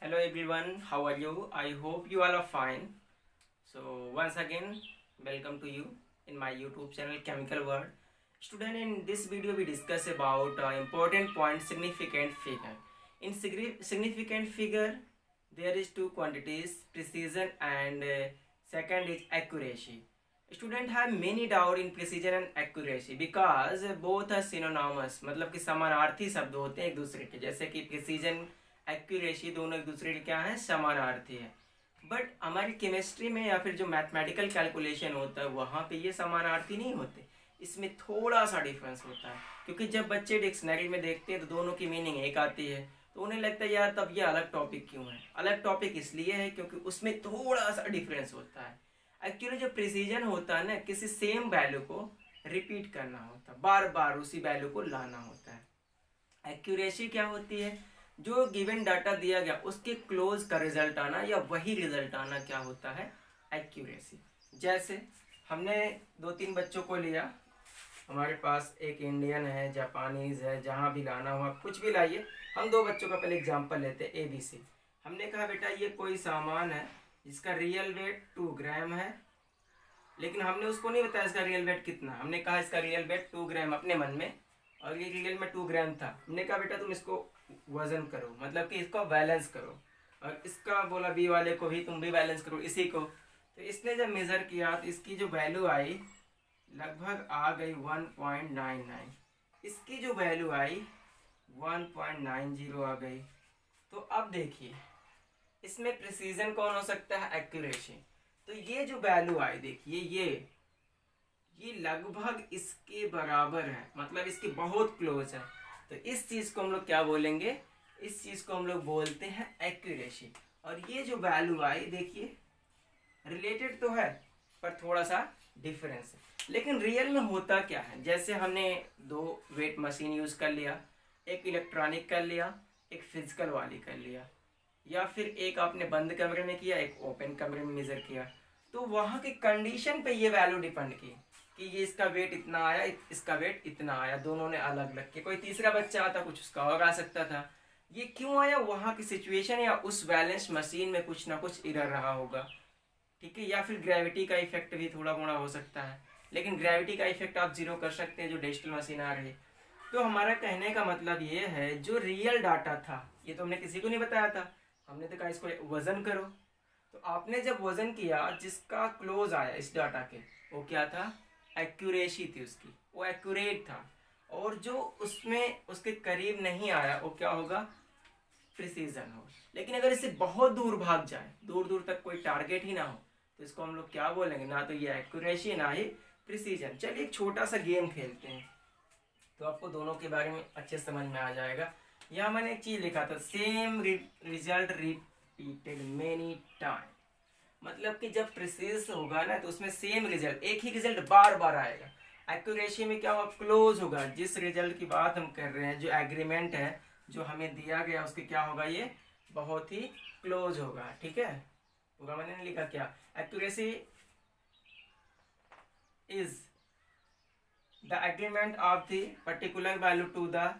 Hello everyone, how are you? I hope you all are fine. So once again, welcome to you in my YouTube channel Chemical World. Student, in this video we discuss about important point significant figure. In significant figure, there is two quantities, precision and second is accuracy. Student have many doubt in precision and accuracy because both are synonymous, मतलब कि समानार्थी शब्द होते हैं एक दूसरे के, जैसे कि precision एक्यूरेसी दोनों एक दूसरे के क्या है, समानार्थी है। बट हमारी केमिस्ट्री में या फिर जो मैथमेटिकल कैलकुलेशन होता है वहाँ पे ये समानार्थी नहीं होते, इसमें थोड़ा सा डिफरेंस होता है। क्योंकि जब बच्चे डिक्शनरी में देखते हैं तो दोनों की मीनिंग एक आती है, तो उन्हें लगता है यार तब ये अलग टॉपिक क्यों है। अलग टॉपिक इसलिए है क्योंकि उसमें थोड़ा सा डिफरेंस होता है। एक्चुअली जो प्रिसीजन होता है ना, किसी सेम वैल्यू को रिपीट करना होता है, बार बार उसी वैल्यू को लाना होता है। एक्यूरेसी क्या होती है, जो गिवन डाटा दिया गया उसके क्लोज का रिजल्ट आना या वही रिजल्ट आना क्या होता है, एक्यूरेसी। जैसे हमने दो तीन बच्चों को लिया, हमारे पास एक इंडियन है, जापानीज है, जहाँ भी लाना हुआ कुछ भी लाइए। हम दो बच्चों का पहले एग्जांपल लेते हैं, ABC। हमने कहा बेटा ये कोई सामान है जिसका रियल वेट 2 ग्राम है, लेकिन हमने उसको नहीं बताया इसका रियल वेट कितना। हमने कहा इसका रियल वेट 2 ग्राम अपने मन में, और ये रियल में 2 ग्राम था। हमने कहा बेटा तुम इसको वजन करो, मतलब कि इसको बैलेंस करो, और इसका बोला बी वाले को भी तुम भी बैलेंस करो इसी को। तो इसने जब मेज़र किया तो इसकी जो वैल्यू आई लगभग आ गई 1.99, इसकी जो वैल्यू आई 1.90 आ गई। तो अब देखिए इसमें प्रिसीजन कौन हो सकता है, एक्यूरेसी। तो ये जो वैल्यू आई देखिए ये लगभग इसके बराबर है, मतलब इसके बहुत क्लोज है। तो इस चीज को हम लोग क्या बोलेंगे, इस चीज को हम लोग बोलते हैं एक्यूरेसी। और ये जो वैल्यू आई देखिए रिलेटेड तो है पर थोड़ा सा डिफरेंस है। लेकिन रियल में होता क्या है, जैसे हमने 2 वेट मशीन यूज कर लिया, एक इलेक्ट्रॉनिक कर लिया, एक फिजिकल वाली कर लिया, या फिर एक आपने बंद कमरे में किया, एक ओपन कमरे में मेजर किया, तो वहाँ की कंडीशन पे ये वैल्यू डिपेंड की कि ये इसका वेट इतना आया, इसका वेट इतना आया, दोनों ने अलग अलग के। कोई तीसरा बच्चा आता कुछ उसका और आ सकता था। ये क्यों आया, वहाँ की सिचुएशन या उस बैलेंस मशीन में कुछ ना कुछ एरर रहा होगा, ठीक है। या फिर ग्रेविटी का इफेक्ट भी थोड़ा मोड़ा हो सकता है, लेकिन ग्रेविटी का इफेक्ट आप 0 कर सकते हैं जो डिजिटल मशीन आ रही है। तो हमारा कहने का मतलब ये है जो रियल डाटा था, ये तो हमने किसी को नहीं बताया था, हमने तो कहा इसको वजन करो। तो आपने जब वजन किया जिसका क्लोज आया इस डाटा के, वो क्या था, एक्यूरेसी थी उसकी, वो एक्यूरेट था। और जो उसमें उसके करीब नहीं आया वो क्या होगा, प्रिसीजन हो। लेकिन अगर इससे बहुत दूर भाग जाए, दूर दूर तक कोई टारगेट ही ना हो, तो इसको हम लोग क्या बोलेंगे, ना तो ये एक्यूरेसी ना ही प्रिसीजन। चलिए एक छोटा सा गेम खेलते हैं तो आपको दोनों के बारे में अच्छे समझ में आ जाएगा। यहाँ मैंने एक चीज लिखा था, same result repeated many time, मतलब कि जब प्रिसीज होगा ना तो उसमें सेम रिजल्ट, एक ही रिजल्ट बार बार आएगा। एक्यूरेसी में क्या होगा, क्लोज होगा, जिस रिजल्ट की बात हम कर रहे हैं, जो एग्रीमेंट है जो हमें दिया गया उसके क्या होगा, ये बहुत ही क्लोज होगा, ठीक है। पूरा मैंने नहीं लिखा क्या, accuracy is the agreement of the particular value to the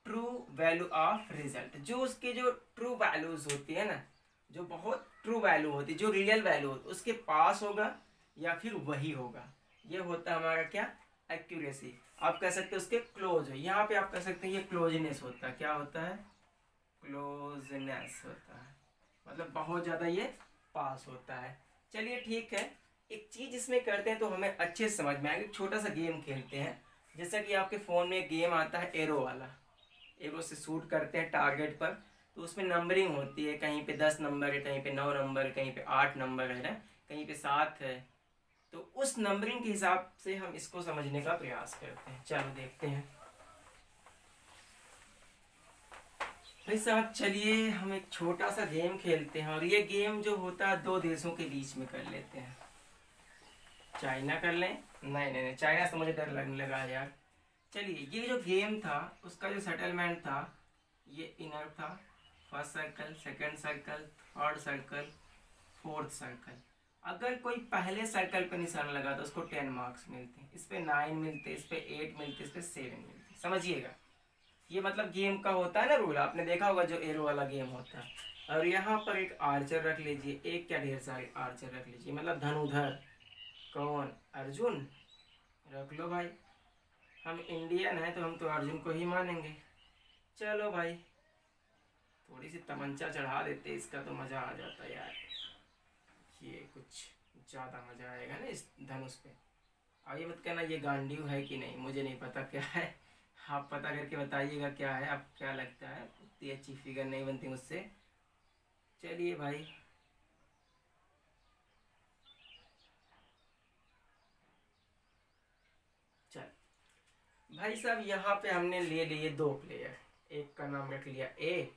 true value of result. जो उसकी जो ट्रू वैल्यूज होती है ना, जो बहुत ट्रू वैल्यू होती है, जो रियल वैल्यू होती है, उसके पास होगा या फिर वही होगा, ये होता है हमारा क्या, एक्यूरेसी। आप कह सकते हैं उसके क्लोज है, यहाँ पे आप कह सकते हैं ये क्लोजनेस होता है, क्या होता है, क्लोजनेस होता है, मतलब बहुत ज्यादा ये पास होता है। चलिए ठीक है, एक चीज इसमें करते हैं तो हमें अच्छे से समझ में आएगा। छोटा सा गेम खेलते हैं, जैसा कि आपके फोन में एक गेम आता है एरो वाला, एरो से शूट करते हैं टारगेट पर, तो उसमें नंबरिंग होती है, कहीं पे 10 नंबर है, कहीं पे 9 नंबर, कहीं पे 8 नंबर है ना, कहीं पे 7 है। तो उस नंबरिंग के हिसाब से हम इसको समझने का प्रयास करते हैं। चलो देखते हैं भाई साहब, चलिए हम एक छोटा सा गेम खेलते हैं, और ये गेम जो होता है 2 देशों के बीच में कर लेते हैं। चाइना कर लें, नहीं नहीं नहीं, चाइना से मुझे डर लगने लगा यार। चलिए ये जो गेम था उसका जो सेटलमेंट था, ये इनर था, first circle, second circle, third circle, fourth circle. अगर कोई पहले सर्कल पे निशान लगा तो उसको 10 मार्क्स मिलते हैं, इस पे 9 मिलते, इस पे 8 मिलते, इस पे 7 मिलते, समझिएगा। ये मतलब गेम का होता है ना रूल, आपने देखा होगा जो एरो वाला गेम होता है। और यहाँ पर एक आर्चर रख लीजिए, एक क्या ढेर सारे आर्चर रख लीजिए, मतलब धनुधर। कौन? अर्जुन। रख लो भाई, हम इंडियन हैं तो हम तो अर्जुन को ही मानेंगे। चलो भाई, थोड़ी सी तमंचा चढ़ा देते, इसका तो मज़ा आ जाता यार। ये कुछ ज़्यादा मज़ा आएगा ना इस धनुष पे। अब ये मत कहना ये गांडीव है कि नहीं, मुझे नहीं पता क्या है, आप पता करके बताइएगा क्या है, आप क्या लगता है। इतनी अच्छी फिगर नहीं बनती मुझसे। चलिए भाई, चल भाई साहब, यहाँ पे हमने ले लिए 2 प्लेयर। एक का नाम रख लिया ए,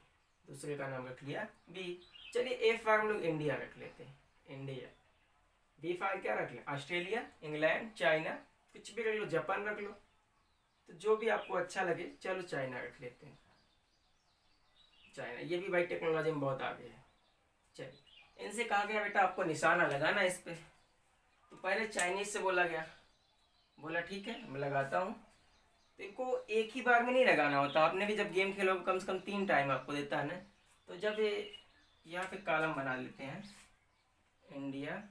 दूसरे का नाम रख लिया बी। चलिए ए फॉर हम लोग इंडिया रख लेते हैं, इंडिया। बी फॉर क्या रख लें? ऑस्ट्रेलिया, इंग्लैंड, चाइना, कुछ भी रख लो, जापान रख लो, तो जो भी आपको अच्छा लगे। चलो चाइना रख लेते हैं, चाइना। ये भी भाई टेक्नोलॉजी में बहुत आगे है। चलिए, इनसे कहा गया बेटा आपको निशाना लगाना इस पे, तो पहले चाइनीज से बोला गया, बोला ठीक है मैं लगाता हूँ। तो इनको एक ही बार में नहीं लगाना होता, आपने भी जब गेम खेलोगे कम से कम 3 टाइम आपको देता है ना। तो जब यहाँ पे कॉलम बना लेते हैं, इंडिया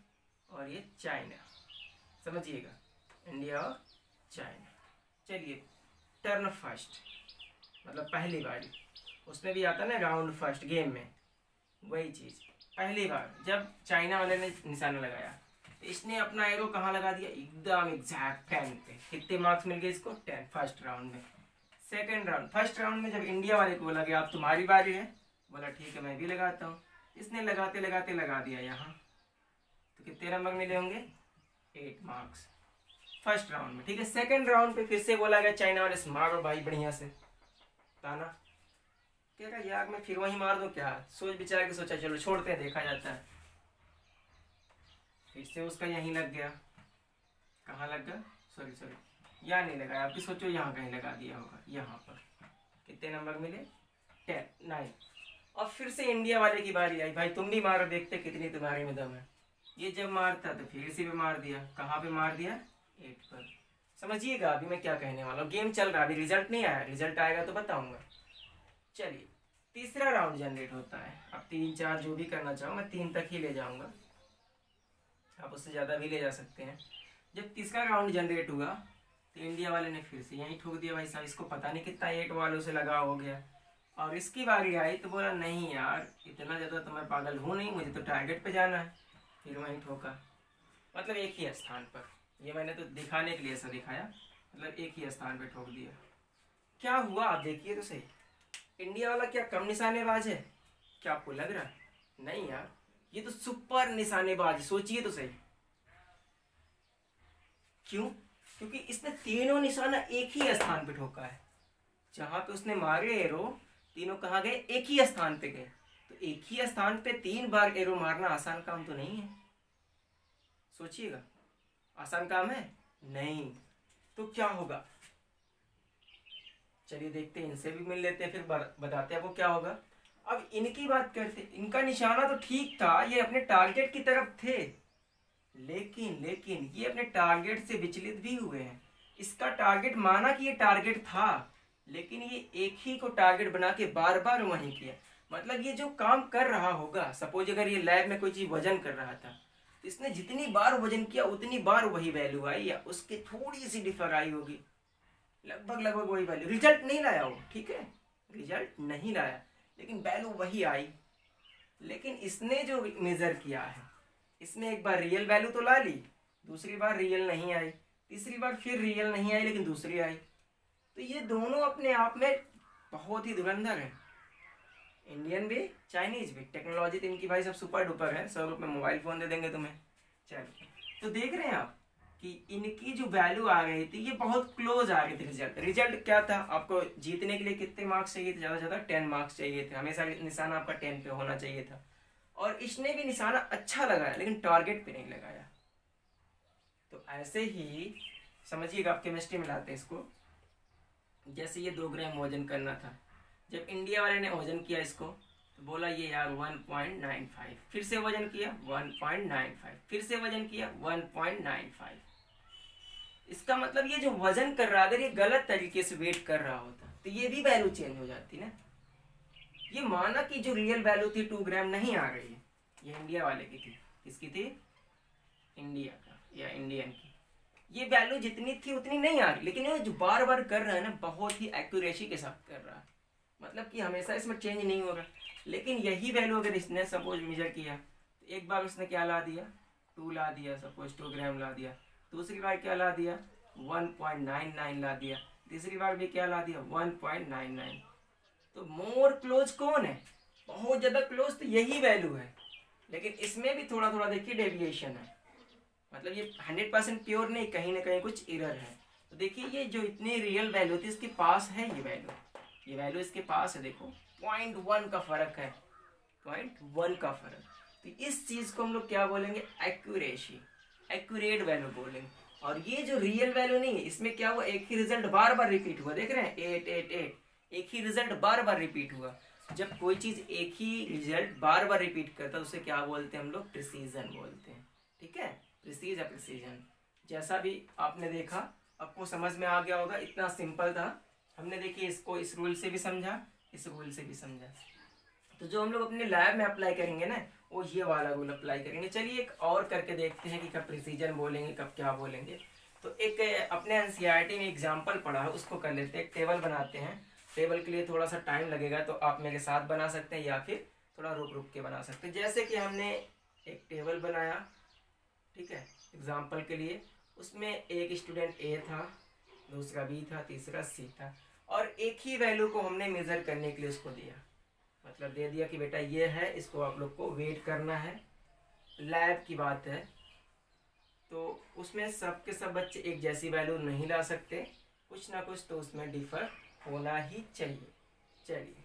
और ये चाइना, समझिएगा, इंडिया और चाइना। चलिए, टर्न फर्स्ट मतलब पहली बारी, उसमें भी आता ना राउंड फर्स्ट गेम में, वही चीज़। पहली बार जब चाइना वाले ने निशाना लगाया, तो इसने अपना एरो कहाँ लगा दिया? एकदम एग्जैक्ट 10 पे। कितने मार्क्स मिल गए इसको? 10 फर्स्ट राउंड में। सेकंड राउंड, फर्स्ट राउंड में जब इंडिया वाले को बोला गया अब तुम्हारी बारी है, बोला ठीक है मैं भी लगाता हूँ। इसने लगाते लगाते लगा दिया यहाँ, तो कितने नंबर मिले होंगे? 8 मार्क्स फर्स्ट राउंड में। ठीक है, सेकंड राउंड पे फिर से बोला गया चाइना वाले से मारो भाई बढ़िया से ताना। क्या कहा यार मैं फिर वही मार दूं क्या? सोच विचार के सोचा चलो छोड़ते हैं, देखा जाता है। फिर से उसका यहीं लग गया। कहाँ लग गया? सॉरी यहाँ नहीं लगाया, आप भी सोचो यहाँ कहीं लगा दिया होगा, यहाँ पर। कितने नंबर मिले? 10, 9। और फिर से इंडिया वाले की बारी आई, भाई तुम भी मारो, देखते कितनी तुम्हारी में दम है। ये जब मारता तो फिर इसी पे मार दिया। कहाँ पे मार दिया? 8 पर। समझिएगा अभी मैं क्या कहने वाला हूँ, गेम चल रहा है, अभी रिजल्ट नहीं आया, रिजल्ट आएगा तो बताऊंगा। चलिए, तीसरा राउंड जनरेट होता है। अब 3, 4 जो भी करना चाहो, मैं 3 तक ही ले जाऊंगा, आप उससे ज़्यादा भी ले जा सकते हैं। जब तीसरा राउंड जनरेट हुआ तो इंडिया वाले ने फिर से यहीं ठोक दिया, भाई साहब इसको पता नहीं कितना 8 वालों से लगा हो गया। और इसकी बारी आई तो बोला नहीं यार इतना ज़्यादा तो मैं पागल हूँ नहीं, मुझे तो टारगेट पे जाना है। फिर वहीं ठोका, मतलब एक ही स्थान पर। ये मैंने तो दिखाने के लिए ऐसा दिखाया, मतलब एक ही स्थान पे ठोक दिया। क्या हुआ आप देखिए तो सही, इंडिया वाला क्या कम निशानेबाज है क्या आपको लग रहा है? नहीं यार, ये तो सुपर निशानेबाज, सोचिए तो सही। क्यों? क्योंकि इसने तीनों निशाना एक ही स्थान पे ठोका है। जहां पे उसने मारे एरो, तीनों कहाँ गए? एक ही स्थान पे गए। तो एक ही स्थान पे 3 बार एरो मारना आसान काम तो नहीं है, सोचिएगा। आसान काम है? नहीं। तो क्या होगा? चलिए देखते हैं, इनसे भी मिल लेते हैं, फिर बताते हैं आपको क्या होगा। अब इनकी बात करते, इनका निशाना तो ठीक था, ये अपने टारगेट की तरफ थे, लेकिन ये अपने टारगेट से विचलित भी हुए हैं। इसका टारगेट माना कि ये टारगेट था, लेकिन ये एक ही को टारगेट बना के बार बार वहीं किया। मतलब ये जो काम कर रहा होगा, सपोज अगर ये लैब में कोई चीज वजन कर रहा था, इसने जितनी बार वजन किया उतनी बार वही वैल्यू आई, या उसकी थोड़ी सी डिफर आई होगी, लगभग वही वैल्यू। रिजल्ट नहीं लाया वो, ठीक है, रिजल्ट नहीं लाया, लेकिन वैल्यू वही आई। लेकिन इसने जो मेजर किया है, इसमें एक बार रियल वैल्यू तो ला ली, दूसरी बार रियल नहीं आई, तीसरी बार फिर रियल नहीं आई लेकिन दूसरी आई। तो ये दोनों अपने आप में बहुत ही धुरंधर है, इंडियन भी चाइनीज भी। टेक्नोलॉजी तो इनकी भाई सब सुपर डुपर है, 100 रुपये मोबाइल फ़ोन दे देंगे तुम्हें। चलिए, तो देख रहे हैं आप कि इनकी जो वैल्यू आ रही थी ये बहुत क्लोज आ रही थी। रिजल्ट क्या था? आपको जीतने के लिए कितने मार्क्स चाहिए थे? ज़्यादा से ज़्यादा 10 मार्क्स चाहिए थे, हमेशा निशाना आपका 10 पे होना चाहिए था। और इसने भी निशाना अच्छा लगाया लेकिन टारगेट पे नहीं लगाया। तो ऐसे ही समझिएगा, आप केमिस्ट्री में लाते हैं इसको। जैसे ये 2 ग्राम वजन करना था, जब इंडिया वाले ने वजन किया इसको तो बोला ये यार 1.95, फिर से वजन किया 1.95, फिर से वजन किया 1.95। इसका मतलब ये जो वजन कर रहा है, अगर ये गलत तरीके से वेट कर रहा होता तो ये भी वैल्यू चेंज हो जाती ना। ये माना कि जो रियल वैल्यू थी 2 ग्राम नहीं आ रही है, ये इंडिया वाले की थी। किसकी थी? इंडिया का या इंडियन की। ये वैल्यू जितनी थी उतनी नहीं आ रही, लेकिन ये जो बार बार कर रहा है ना, बहुत ही एक्यूरेसी के साथ कर रहा है, मतलब कि हमेशा इसमें चेंज नहीं होगा। लेकिन यही वैल्यू अगर इसने सपोज मेजर किया तो एक बार उसने क्या ला दिया? 2 ला दिया, सपोज 2 ग्राम ला दिया। दूसरी बार क्या ला दिया? 1.99 ला दिया। तीसरी बार भी क्या ला दिया? 1.99। तो मोर क्लोज कौन है? बहुत ज़्यादा क्लोज तो यही वैल्यू है, लेकिन इसमें भी थोड़ा थोड़ा देखिए डेविएशन है, मतलब ये 100% प्योर नहीं, कहीं ना कहीं कुछ एरर है। तो देखिए ये जो इतनी रियल वैल्यू थी इसके पास है ये वैल्यू इसके पास है, देखो 0.1 का फर्क है, 0.1 का फर्क। तो इस चीज को हम लोग क्या बोलेंगे? एक्यूरेसी, एक्यूरेट वैल्यू बोलेंगे। और ये जो रियल वैल्यू नहीं है, इसमें क्या हुआ? एक ही रिजल्ट बार बार रिपीट हुआ, देख रहे हैं 888, एक ही रिजल्ट बार बार रिपीट हुआ। जब कोई चीज एक ही रिजल्ट बार बार रिपीट करता है उसे क्या बोलते हैं हम लोग? प्रिसीजन बोलते हैं। ठीक है, प्रिसीज या प्रिसीजन, जैसा भी आपने देखा आपको समझ में आ गया होगा, इतना सिंपल था। हमने देखिए इसको इस रूल से भी समझा, इस रूल से भी समझा। तो जो हम लोग अपने लैब में अप्लाई करेंगे ना, वो ये वाला रूल अप्लाई करेंगे। चलिए एक और करके देखते हैं कि कब प्रिसीजन बोलेंगे, कब क्या बोलेंगे। तो एक अपने एनसीईआरटी में एग्जाम्पल पढ़ा है, उसको कर लेते हैं। एक टेबल बनाते हैं, टेबल के लिए थोड़ा सा टाइम लगेगा, तो आप मेरे साथ बना सकते हैं या फिर थोड़ा रुक रुक के बना सकते हैं। जैसे कि हमने एक टेबल बनाया, ठीक है, एग्जाम्पल के लिए। उसमें एक स्टूडेंट ए था, दूसरा बी था, तीसरा सी था, और एक ही वैल्यू को हमने मेजर करने के लिए उसको दिया, मतलब दे दिया कि बेटा ये है, इसको आप लोग को वेट करना है। लैब की बात है, तो उसमें सब के सब बच्चे एक जैसी वैल्यू नहीं ला सकते, कुछ ना कुछ तो उसमें डिफर होना ही चाहिए। चलिए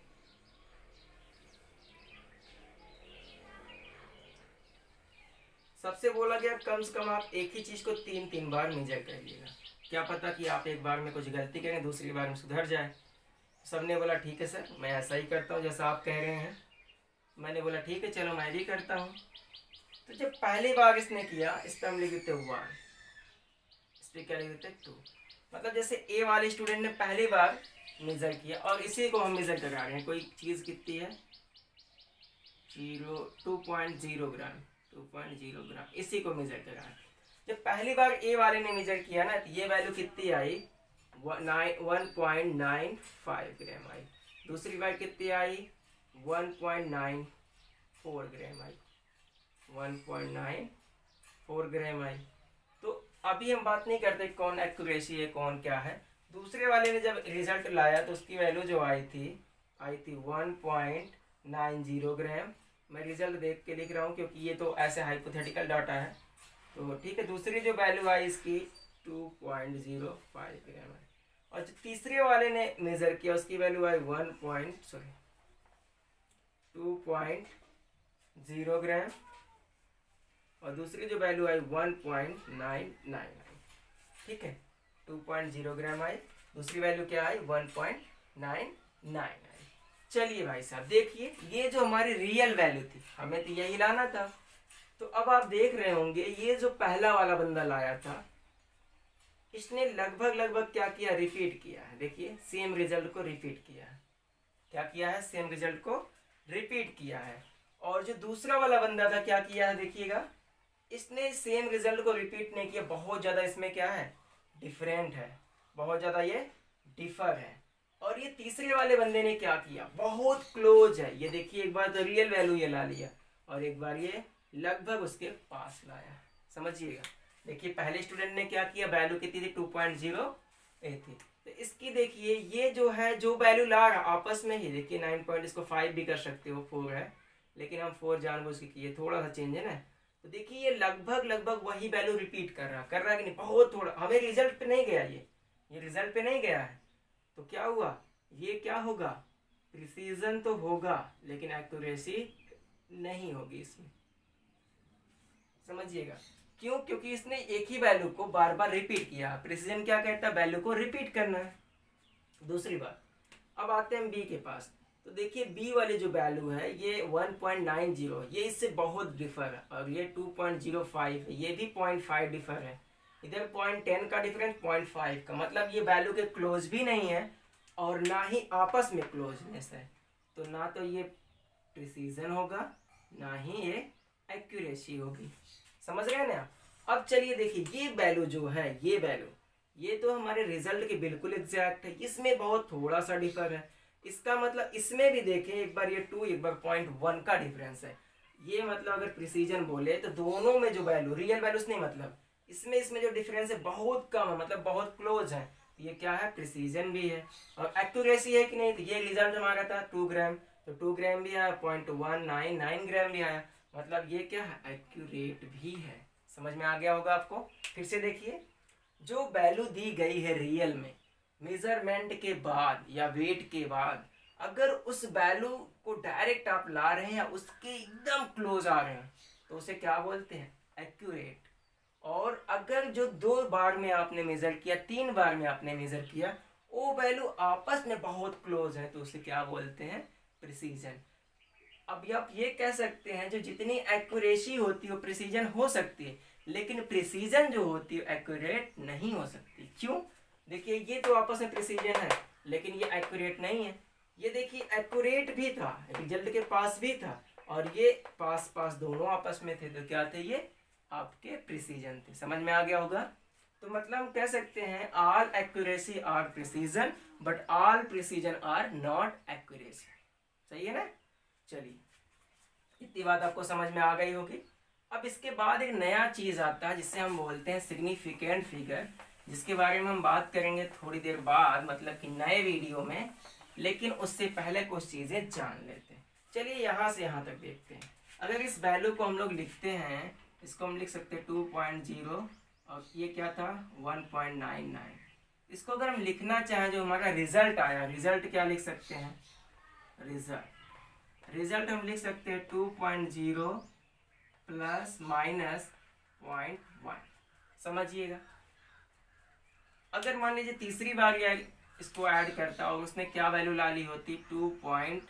सबसे बोला गया कम से कम आप एक ही चीज को 3 बार मेजर करिएगा। क्या पता कि आप एक बार में कुछ गलती करें, दूसरी बार में सुधर जाए। सबने बोला ठीक है सर, मैं ऐसा ही करता हूँ जैसा आप कह रहे हैं। मैंने बोला ठीक है चलो मैं भी करता हूँ। तो जब पहली बार इसने किया, इस पर हम लिख देते 1, इस पर क्या लिख देते 2। मतलब जैसे ए वाले स्टूडेंट ने पहली बार मेजर किया और इसी को हम मेजर करा रहे हैं। कोई चीज़ कितनी है? 2.0 ग्राम, 2.0 ग्राम, इसी को मेजर करा रहे हैं। जब पहली बार ए वाले ने मेजर किया ना, तो ये वैल्यू कितनी आई? 1.95 ग्राम आई। दूसरी बार कितनी आई? 1.94 ग्राम आई, 1.94 ग्राम आई। तो अभी हम बात नहीं करते कौन एक्यूरेसी है कौन क्या है। दूसरे वाले ने जब रिजल्ट लाया तो उसकी वैल्यू जो आई थी 1.90 ग्राम। मैं रिजल्ट देख के लिख रहा हूँ क्योंकि ये तो ऐसे हाइपोथेटिकल डाटा है। तो ठीक है, दूसरी जो वैल्यू आई इसकी 2.05 ग्राम आई। और जो तीसरे वाले ने मेजर किया उसकी वैल्यू आई 2.0 ग्राम, और दूसरी जो वैल्यू आई 1.99 आई। ठीक है, 2.0 ग्राम आई, दूसरी वैल्यू क्या आई? 1.99 आई। चलिए भाई साहब देखिए, ये जो हमारी रियल वैल्यू थी हमें तो यही लाना था। तो अब आप देख रहे होंगे ये जो पहला वाला बंदा लाया था, इसने लगभग क्या किया? रिपीट किया है। देखिए सेम रिजल्ट को रिपीट किया है। क्या किया है? सेम रिजल्ट को रिपीट किया है। और जो दूसरा वाला बंदा था क्या किया है? देखिएगा, इसने सेम रिजल्ट को रिपीट नहीं किया, बहुत ज्यादा इसमें क्या है? डिफरेंट है, बहुत ज्यादा ये डिफर है। और ये तीसरे वाले बंदे ने क्या किया? बहुत क्लोज है। ये देखिए, एक बार तो रियल वैल्यू ये ला लिया और एक बार ये लगभग उसके पास लाया। समझिएगा, देखिए पहले स्टूडेंट ने क्या किया? वैल्यू कितनी थी? 2.08 थी। तो इसकी देखिए ये जो है, जो वैल्यू ला रहा आपस में ही, देखिए 9 पॉइंट, इसको 5 भी कर सकते हो, 4 है, लेकिन हम 4 जानबूझ के किए, थोड़ा सा चेंज है ना। तो देखिए ये लगभग वही वैल्यू रिपीट कर रहा है कि नहीं? बहुत थोड़ा, हमें रिजल्ट पे नहीं गया, ये रिजल्ट पे नहीं गया है। तो क्या हुआ? ये क्या होगा? प्रिसीजन तो होगा लेकिन एक्यूरेसी नहीं होगी इसमें। समझिएगा क्यों? क्योंकि इसने एक ही वैल्यू को बार बार रिपीट किया। प्रिसीजन क्या कहता है? वैल्यू को रिपीट करना है। दूसरी बात, अब आते हैं बी के पास। तो देखिए बी वाली जो वैल्यू है ये 1.90, ये इससे बहुत डिफर है। और ये 2.05 है, ये भी 0.5 डिफर है। इधर 0.10 का डिफरेंस, 0.5 का, मतलब ये वैल्यू के क्लोज भी नहीं है और ना ही आपस में क्लोजनेस है, तो ना तो ये प्रिसीजन होगा ना ही ये एक्यूरेसी होगी। समझ रहे हैं ना। अब चलिए देखिए ये वैल्यू जो है, ये वैल्यू ये तो हमारे रिजल्ट के बिल्कुल एग्जैक्ट है, इसमें बहुत थोड़ा सा डिफर है। इसका मतलब इसमें भी देखें, एक बार ये 2 एक बार 0.1 का डिफरेंस है। ये मतलब अगर प्रिसीजन बोले तो दोनों में जो वैल्यू, रियल वैल्यूज नहीं, मतलब इसमें जो डिफरेंस है बहुत कम है, मतलब बहुत क्लोज है। ये क्या है, प्रिसीजन भी है और एक्यूरेसी है कि नहीं। तो ये रिजल्ट हमारा था 2 ग्राम, तो 2 ग्राम भी आया, 0.199 ग्राम भी आया, मतलब ये क्या है, एक्यूरेट भी है। समझ में आ गया होगा आपको। फिर से देखिए, जो वैल्यू दी गई है रियल में मेजरमेंट के बाद या वेट के बाद, अगर उस वैल्यू को डायरेक्ट आप ला रहे हैं या उसके एकदम क्लोज आ रहे हैं तो उसे क्या बोलते हैं, एक्यूरेट। और अगर जो 2 बार में आपने मेजर किया, 3 बार में आपने मेजर किया, वो वैल्यू आपस में बहुत क्लोज है तो उसे क्या बोलते हैं, प्रिसीजन। अब आप ये कह सकते हैं जो जितनी एक्यूरेसी होती है वो प्रिसीजन हो सकती है, लेकिन प्रिसीजन जो होती है एक्यूरेट नहीं हो सकती। क्यों, देखिए ये तो आपस में प्रिसीजन है लेकिन ये एक्यूरेट नहीं है। ये देखिए एक्यूरेट भी था, रिजल्ट के पास भी था, और ये पास पास दोनों आपस में थे, तो क्या थे, ये आपके प्रिसीजन थे। समझ में आ गया होगा। तो मतलब हम कह सकते हैं all accuracy are precision but all precision are not accuracy. सही है ना। चलिए इतनी बात आपको समझ में आ गई होगी। अब इसके बाद एक नया चीज आता है जिससे हम बोलते हैं सिग्निफिकेंट फिगर, जिसके बारे में हम बात करेंगे थोड़ी देर बाद, मतलब कि नए वीडियो में। लेकिन उससे पहले कुछ चीजें जान लेते हैं। चलिए यहाँ से यहाँ तक देखते हैं। अगर इस वैल्यू को हम लोग लिखते हैं, इसको हम लिख सकते हैं 2.0 और ये क्या था 1.99। इसको अगर हम लिखना चाहें, जो हमारा रिजल्ट आया, रिजल्ट क्या लिख सकते हैं, रिजल्ट हम लिख सकते हैं 2.0 प्लस माइनस 0.1। समझिएगा, अगर मान लीजिए तीसरी बार या इसको ऐड करता और उसने क्या वैल्यू ला ली होती 2.01,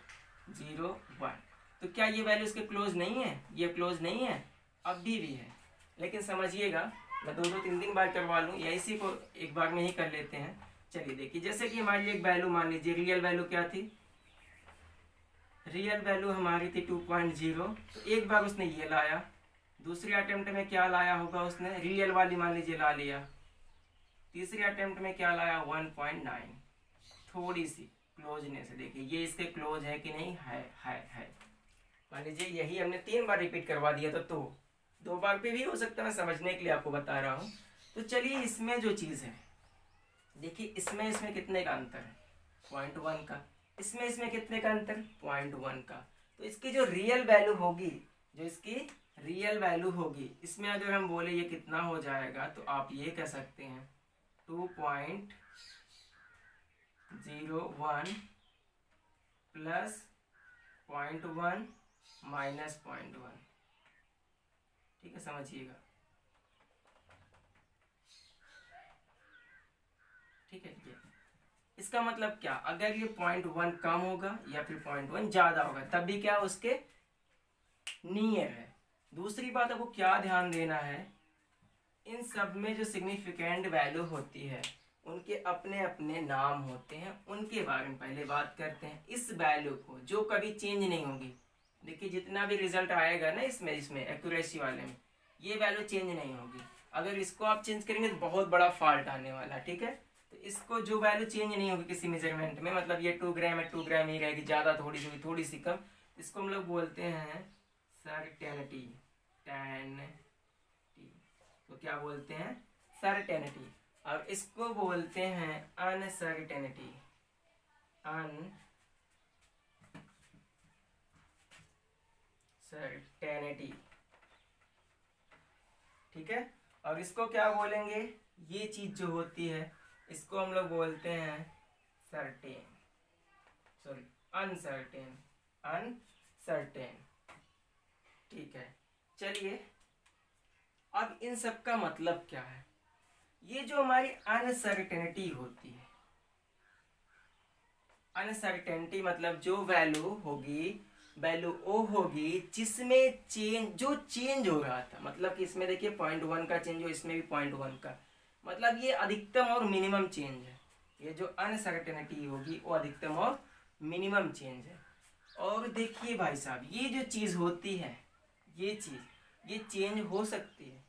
तो क्या ये वैल्यू इसके क्लोज नहीं है, ये क्लोज नहीं है, अभी भी है। लेकिन समझिएगा, मैं 2-3 बार करवा लूँ या इसी को एक बार में ही कर लेते हैं। चलिए देखिए, जैसे कि हमारी एक वैल्यू मान लीजिए, रियल वैल्यू क्या थी, रियल वैल्यू हमारी थी 2.0, तो एक बार उसने ये लाया, दूसरी अटेम्प्ट में क्या लाया होगा उसने, रियल वाली मान लीजिए ला लिया, तीसरी अटेम्प्ट में क्या लाया 1.9, थोड़ी सी क्लोजनेस है। देखिए ये इसके क्लोज है कि नहीं, है। मान लीजिए यही हमने 3 बार रिपीट करवा दिया तो 2 बार पे भी हो सकता है, मैं समझने के लिए आपको बता रहा हूँ। तो चलिए इसमें जो चीज़ है, देखिए इसमें कितने का अंतर है, 0.1 का, इसमें कितने का अंतर, 0.1 का। तो इसकी जो रियल वैल्यू होगी, जो इसकी रियल वैल्यू होगी, इसमें अगर हम बोले ये कितना हो जाएगा, तो आप ये कह सकते हैं 2.01 प्लस 0.1 माइनस 0.1। ठीक है, समझिएगा। ठीक है, ये इसका मतलब क्या, अगर ये 0.1 कम होगा या फिर 0.1 ज्यादा होगा, तब भी क्या उसके नियर है। दूसरी बात आपको क्या ध्यान देना है, इन सब में जो सिग्निफिकेंट वैल्यू होती है उनके अपने अपने नाम होते हैं, उनके बारे में पहले बात करते हैं। इस वैल्यू को जो कभी चेंज नहीं होगी, देखिए जितना भी रिजल्ट आएगा ना इसमें एक्यूरेसी वाले में, ये वैल्यू चेंज नहीं होगी। अगर इसको आप चेंज करेंगे तो बहुत बड़ा फॉल्ट आने वाला। ठीक है, तो इसको जो वैल्यू चेंज नहीं होगी किसी मेजरमेंट में, मतलब ये 2 ग्राम है 2 ग्राम ही रहेगी, ज़्यादा थोड़ी सी थोड़ी सी कम, इसको हम लोग बोलते हैं सर्टेनिटी। तो क्या बोलते हैं, सर्टेनिटी। और इसको बोलते हैं अनसर्टेनिटी। अनसर्टेनिटी। ठीक है, और इसको क्या बोलेंगे, ये चीज जो होती है इसको हम लोग बोलते हैं अनसर्टेन। ठीक है, चलिए अब इन सब का मतलब क्या है। ये जो हमारी अनसर्टेनिटी होती है, अनसर्टेनिटी मतलब जो वैल्यू होगी, वैल्यू ओ होगी जिसमें जो चेंज हो रहा था, मतलब कि इसमें देखिए 0.1 का चेंज हो, इसमें भी 0.1 का, मतलब ये अधिकतम और मिनिमम चेंज है। ये जो अनसर्टेनिटी होगी वो अधिकतम और मिनिमम चेंज है। और देखिए भाई साहब, ये जो चीज़ होती है, ये चीज़ ये चेंज हो सकती है।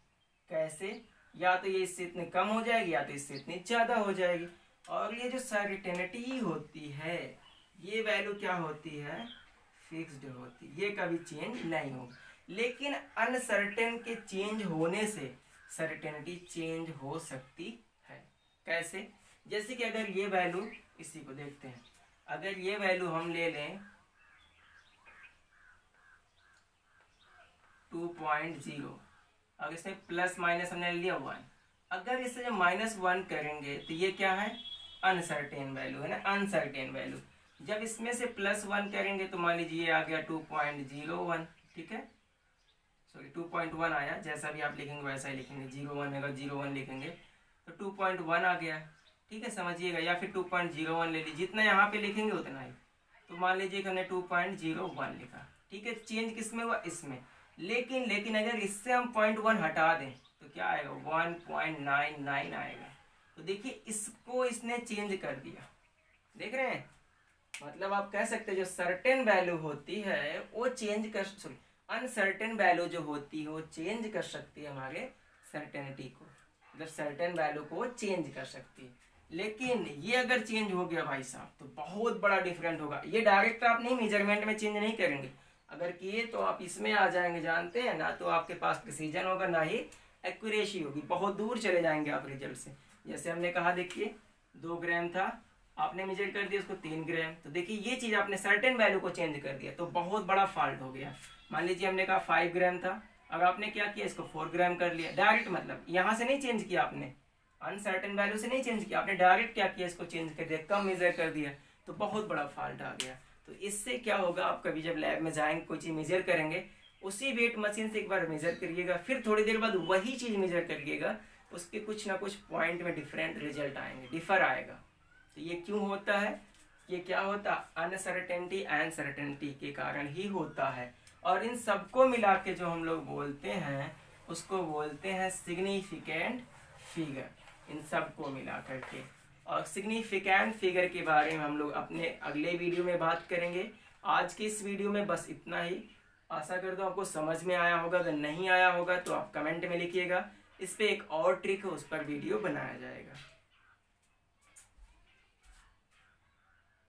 कैसे? या तो ये इससे इतनी कम हो जाएगी या तो इससे इतनी ज़्यादा हो जाएगी। और ये जो सर्टेनिटी होती है, ये वैल्यू क्या होती है? फिक्स्ड होती है, ये कभी चेंज नहीं होगी। लेकिन अनसर्टेन के चेंज होने से सर्टेनिटी चेंज हो सकती है। कैसे? जैसे कि अगर ये वैल्यू, इसी को देखते हैं, अगर ये वैल्यू हम ले लें 2.0, अब इसमें प्लस माइनस हमने लिया 1, अगर इसे जब -1 करेंगे तो ये क्या है? अनसर्टेन वैल्यू है ना, अनसर्टेन वैल्यू। जब इसमें से +1 करेंगे तो मान लीजिए ये आ गया 2.01, ठीक है, सॉरी 2.1 आया, जैसा भी आप लिखेंगे वैसा ही लिखेंगे, 01 है, 01 लिखेंगे तो 2.1 आ गया, ठीक है, समझिएगा। या फिर 2.01 ले लीजिए, जितना यहाँ पे लिखेंगे उतना ही। तो मान लीजिए कि हमने 2.01 लिखा, ठीक है, चेंज किस में हुआ? इसमें। लेकिन अगर इससे हम 0.1 हटा दें तो क्या आएगा? 1.99 आएगा। तो देखिए इसको इसने चेंज कर दिया, देख रहे हैं? मतलब आप कह सकते हैं जो सर्टेन वैल्यू होती है वो चेंज कर, सॉरी अनसर्टेन वैल्यू जो होती है वो चेंज कर सकती है हमारे सर्टेनिटी को, मतलब सर्टेन वैल्यू को चेंज कर सकती है। लेकिन ये अगर चेंज हो गया भाई साहब तो बहुत बड़ा डिफरेंट होगा। ये डायरेक्ट आप नहीं मेजरमेंट में चेंज नहीं करेंगे, अगर किए तो आप इसमें आ जाएंगे, जानते हैं ना, तो आपके पास प्रिसीजन होगा ना ही एक्यूरेसी होगी, बहुत दूर चले जाएंगे आप रिजल्ट से। जैसे हमने कहा, देखिए 2 ग्राम था, आपने मेजर कर दिया उसको 3 ग्राम, तो देखिए ये चीज़ आपने सर्टेन वैल्यू को चेंज कर दिया तो बहुत बड़ा फॉल्ट हो गया। मान लीजिए हमने कहा 5 ग्राम था, अब आपने क्या किया, इसको 4 ग्राम कर लिया डायरेक्ट, मतलब यहाँ से नहीं चेंज किया आपने, अनसर्टेन वैल्यू से नहीं चेंज किया आपने, डायरेक्ट क्या किया, इसको चेंज कर दिया, कम मेजर कर दिया, तो बहुत बड़ा फॉल्ट आ गया। तो इससे क्या होगा, आप कभी जब लैब में जाएंगे कोई चीज़ मेजर करेंगे, उसी वेट मशीन से एक बार मेजर करिएगा, फिर थोड़ी देर बाद वही चीज़ मेजर करिएगा, उसके कुछ ना कुछ पॉइंट में डिफरेंट रिजल्ट आएंगे, डिफर आएगा। तो ये क्यों होता है? ये क्या होता है? अनसर्टेनिटी एंड सर्टेनिटी के कारण ही होता है। और इन सबको मिला के जो हम लोग बोलते हैं उसको बोलते हैं सिग्निफिकेंट फिगर, इन सबको मिला करके। और सिग्निफिकेंट फिगर के बारे में हम लोग अपने अगले वीडियो में बात करेंगे। आज के इस वीडियो में बस इतना ही। आशा करता हूँ आपको समझ में आया होगा, अगर नहीं आया होगा तो आप कमेंट में लिखिएगा, इस पर एक और ट्रिक है उस पर वीडियो बनाया जाएगा।